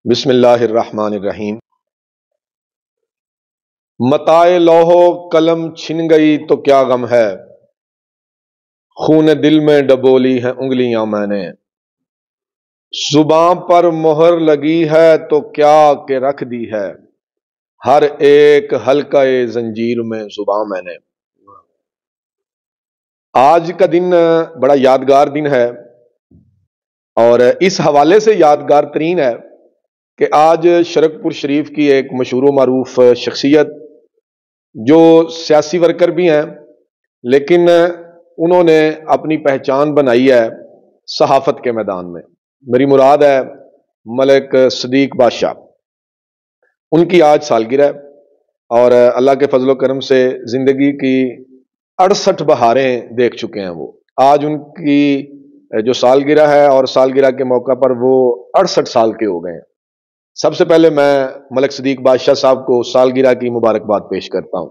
بسم اللہ الرحمن الرحیم۔ متاع لوح قلم چھن گئی تو کیا غم ہے، خون دل میں ڈبولی ہے انگلیاں میں نے۔ زباں پر مہر لگی ہے تو کیا کہ رکھ دی ہے، ہر ایک حلقہ زنجیر میں زباں میں نے۔ آج کا دن بڑا یادگار دن ہے اور اس حوالے سے یادگار ترین ہے کہ آج شرک پور شریف کی ایک مشہور و معروف شخصیت جو سیاسی ورکر بھی ہیں لیکن انہوں نے اپنی پہچان بنائی ہے صحافت کے میدان میں، میری مراد ہے ملک صدیق بادشاہ۔ ان کی آج سالگرہ ہے اور اللہ کے فضل و کرم سے زندگی کی 68 بہاریں دیکھ چکے ہیں۔ وہ آج ان کی جو سالگرہ ہے اور سالگرہ کے موقع پر وہ 68 سال کے ہو گئے ہیں۔ سب سے پہلے میں ملک صدیق بادشاہ صاحب کو سالگرہ کی مبارکباد پیش کرتا ہوں،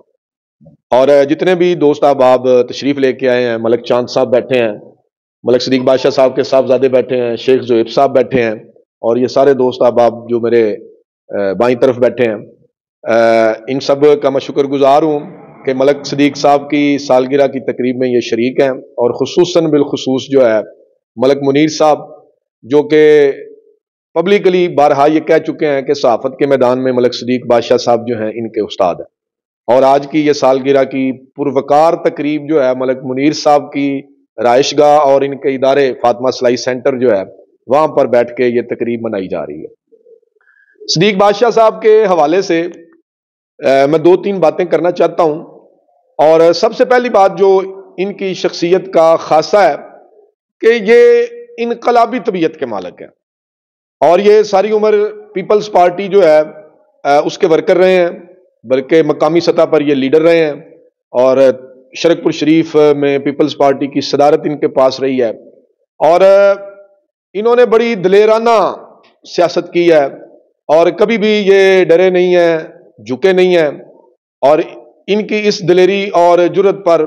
اور جتنے بھی دوست احباب تشریف لے کے آئے ہیں، ملک چاند صاحب بیٹھے ہیں، ملک صدیق بادشاہ صاحب کے صاحبزادے بیٹھے ہیں، شیخ زہیب صاحب بیٹھے ہیں، اور یہ سارے دوست احباب جو میرے بائیں طرف بیٹھے ہیں، ان سب کا میں شکر گزار ہوں کہ ملک صدیق صاحب کی سالگرہ کی تقریب میں یہ شریک ہیں، اور خصوصاً بالخصوص جو ہے ملک منیر صاحب جو کہ پبلکلی بارہا یہ کہہ چکے ہیں کہ صحافت کے میدان میں ملک صدیق بادشاہ صاحب جو ہیں ان کے استاد ہیں، اور آج کی یہ سالگرہ کی پروقار تقریب جو ہے ملک منیر صاحب کی رہائش گاہ اور ان کے ادارے فاطمہ صلاحی سینٹر جو ہے وہاں پر بیٹھ کے یہ تقریب منائی جا رہی ہے۔ صدیق بادشاہ صاحب کے حوالے سے میں 2-3 باتیں کرنا چاہتا ہوں، اور سب سے پہلی بات جو ان کی شخصیت کا خاصہ ہے کہ یہ انقلابی طبیعت کے مالک ہیں، اور یہ ساری عمر پیپلز پارٹی جو ہے اس کے ورکر رہے ہیں، بلکہ مقامی سطح پر یہ لیڈر رہے ہیں، اور شرک پور شریف میں پیپلز پارٹی کی صدارت ان کے پاس رہی ہے، اور انہوں نے بڑی دلیرانہ سیاست کی ہے، اور کبھی بھی یہ ڈرے نہیں ہیں، جھکے نہیں ہیں، اور ان کی اس دلیری اور جرت پر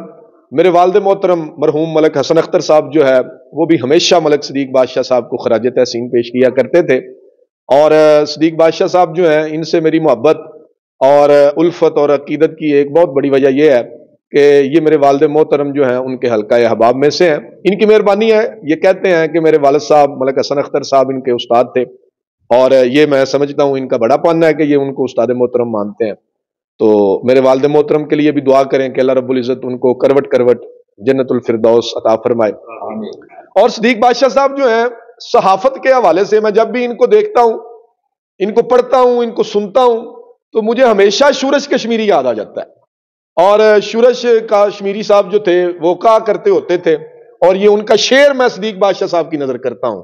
میرے والد محترم مرحوم ملک حسن اختر صاحب جو ہے وہ بھی ہمیشہ ملک صدیق بادشاہ صاحب کو خراج تحسین پیش کیا کرتے تھے، اور صدیق بادشاہ صاحب جو ہیں ان سے میری محبت اور الفت اور عقیدت کی ایک بہت بڑی وجہ یہ ہے کہ یہ میرے والد محترم جو ہیں ان کے حلقہ احباب میں سے ہیں۔ ان کی مہربانی ہے، یہ کہتے ہیں کہ میرے والد صاحب ملک حسن اختر صاحب ان کے استاد تھے، اور یہ میں سمجھتا ہوں ان کا بڑا پن ہے کہ یہ ان کو استاد محترم مانتے ہیں، تو میرے والد محترم کے لیے بھی دعا کریں کہ اللہ رب العزت ان کو کروٹ کروٹ جنت الفردوس عطا فرمائے۔ اور صدیق بادشاہ صاحب جو ہیں صحافت کے حوالے سے میں جب بھی ان کو دیکھتا ہوں، ان کو پڑھتا ہوں، ان کو سنتا ہوں، تو مجھے ہمیشہ شورش کشمیری یاد آ جاتا ہے، اور شورش کشمیری صاحب جو تھے وہ کہا کرتے ہوتے تھے، اور یہ ان کا شعر میں صدیق بادشاہ صاحب کی نظر کرتا ہوں: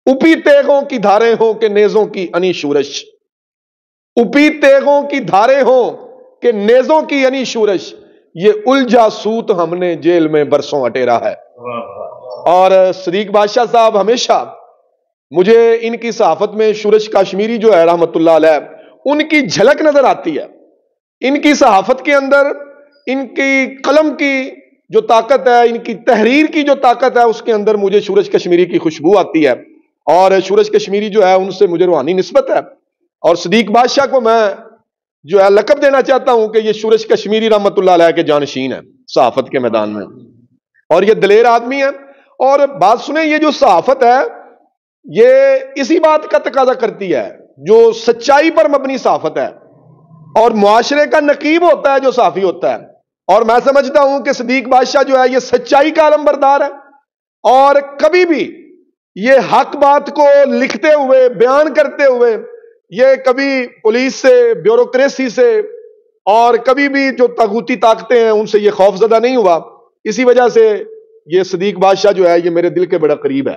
اوپی تیغوں کی دھاریں ہوں کہ نیزوں کی انی شورش، اوپی تیغوں کی دھاریں ہوں کہ نیزوں کی انی شورش، یہ الجھا سوت ہم نے جیل میں برسوں اٹیرا ہے۔ اور صدیق بادشاہ صاحب ہمیشہ مجھے ان کی صحافت میں شورش کشمیری جو ہے رحمت اللہ علیہ ان کی جھلک نظر آتی ہے، ان کی صحافت کے اندر ان کی قلم کی جو طاقت ہے، ان کی تحریر کی جو طاقت ہے، اس کے اندر مجھے شورش کشمیری کی خوشبو آتی ہے، اور شورش کشمیری جو ہے ان سے مجھے روحانی نسبت ہے، اور صدیق بادشاہ کو میں جو ہے لقب دینا چاہتا ہوں کہ یہ شورش کشمیری رحمت اللہ علیہ کے جانشین ہیں صحافت کے میدان میں، اور یہ دلیر آدمی ہے۔ اور بات سنیں، یہ جو صحافت ہے یہ اسی بات کا تقاضا کرتی ہے جو سچائی پر مبنی صحافت ہے، اور معاشرے کا نقیب ہوتا ہے جو صحافی ہوتا ہے، اور میں سمجھتا ہوں کہ صدیق بادشاہ جو ہے یہ سچائی کا علمبردار ہے، اور کبھی بھی یہ حق بات کو لکھتے ہوئے بیان کرتے ہوئے یہ کبھی پولیس سے، بیوروکریسی سے، اور کبھی بھی جو طاغوتی طاقتیں ہیں ان سے یہ خوف زدہ نہیں ہوا۔ اسی وجہ سے یہ صدیق بادشاہ جو ہے یہ میرے دل کے بڑا قریب ہے،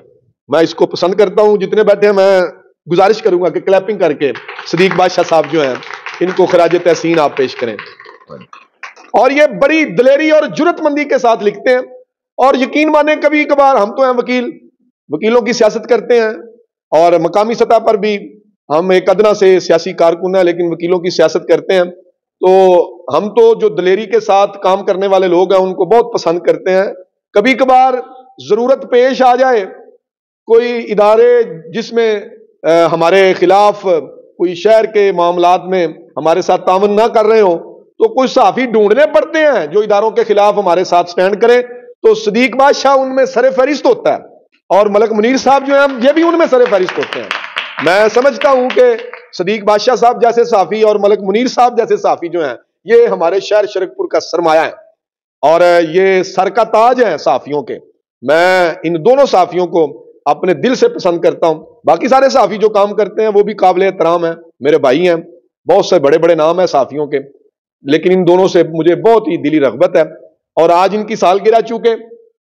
میں اس کو پسند کرتا ہوں۔ جتنے بیٹھے ہیں میں گزارش کروں گا کہ کلیپنگ کر کے صدیق بادشاہ صاحب جو ہیں ان کو خراج تحسین آپ پیش کریں۔ اور یہ بڑی دلیری اور جرت مندی کے ساتھ لکھتے ہیں، اور یقین مانیں کبھی کبھار ہم تو ہیں وکیلوں کی سیاست کرتے ہیں، اور مقامی سطح پر بھی ہم ایک ادنا سے سیاسی کارکن ہیں لیکن وکیلوں کی سیاست کرتے ہیں، تو ہم تو جو دلیری کے ساتھ کام کرنے والے لوگ ہیں ان کو بہت پسند کرتے ہیں۔ کبھی کبھار ضرورت پیش آ جائے، کوئی ادارے جس میں ہمارے خلاف کوئی شہر کے معاملات میں ہمارے ساتھ تعاون نہ کر رہے ہوں تو کوئی صحافی ڈھونڈنے پڑتے ہیں جو اداروں کے خلاف ہمارے ساتھ سٹینڈ کرے، تو صدیق بادشاہ ان میں سر فہرست ہوتا ہے، اور ملک منیر صاحب جو ہیں یہ بھی ان میں سر فہرست ہوتے ہیں۔ میں سمجھتا ہوں کہ صدیق بادشاہ صاحب جیسے صحافی اور ملک منیر صاحب جیسے صحافی جو ہیں یہ ہمارے شہر شرکپور کا سرمایہ ہے، اور یہ سر کا تاج ہیں صحافیوں کے۔ میں ان دونوں صحافیوں کو اپنے دل سے پسند کرتا ہوں۔ باقی سارے صحافی جو کام کرتے ہیں وہ بھی قابل احترام ہیں، میرے بھائی ہیں، بہت سے بڑے بڑے نام ہیں صحافیوں کے، لیکن ان دونوں سے مجھے بہت ہی دلی رغبت ہے۔ اور آج ان کی سالگرہ چونکہ،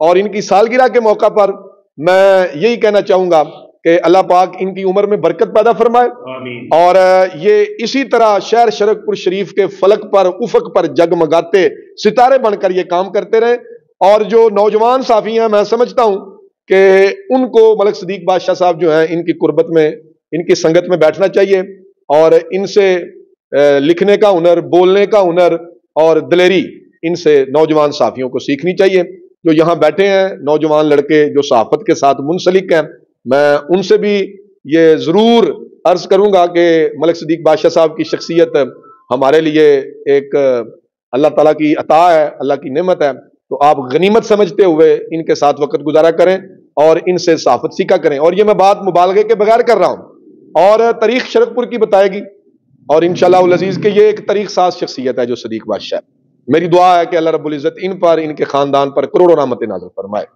اور ان کی سالگرہ کے موقع پر میں یہی کہنا چاہوں گا کہ اللہ پاک ان کی عمر میں برکت پیدا فرمائے، اور یہ اسی طرح شہر شرکپور شریف کے فلک پر، افق پر جگمگاتے ستارے بن کر یہ کام کرتے رہے۔ اور جو نوجوان صحافی ہیں میں سمجھتا ہوں کہ ان کو ملک صدیق بادشاہ صاحب جو ہیں ان کی قربت میں، ان کی سنگت میں بیٹھنا چاہیے، اور ان سے لکھنے کا ہنر، بولنے کا ہنر اور دلیری ان سے نوجوان صحافیوں کو سیکھنی چاہیے۔ جو یہاں بیٹھے ہیں نوجوان لڑکے جو صحافت کے ساتھ منسلک ہیں، میں ان سے بھی یہ ضرور عرض کروں گا کہ ملک صدیق بادشاہ صاحب کی شخصیت ہمارے لیے ایک اللہ تعالیٰ کی عطا ہے، اللہ کی نعمت ہے، تو آپ غنیمت سمجھتے ہوئے ان کے ساتھ وقت گزارا کریں اور ان سے صحافت سیکھا کریں۔ اور یہ میں بات مبالغے کے بغیر کر رہا ہوں، اور تاریخ شرکپور کی بتائے گی، اور انشاءاللہ العزیز کہ یہ ایک تاریخ ساز شخصیت ہے جو صدیق بادشاہ ہے۔ میری دعا ہے کہ اللہ رب العزت ان پر، ان کے خاندان پر کروڑوں رحمت نازل فرمائے۔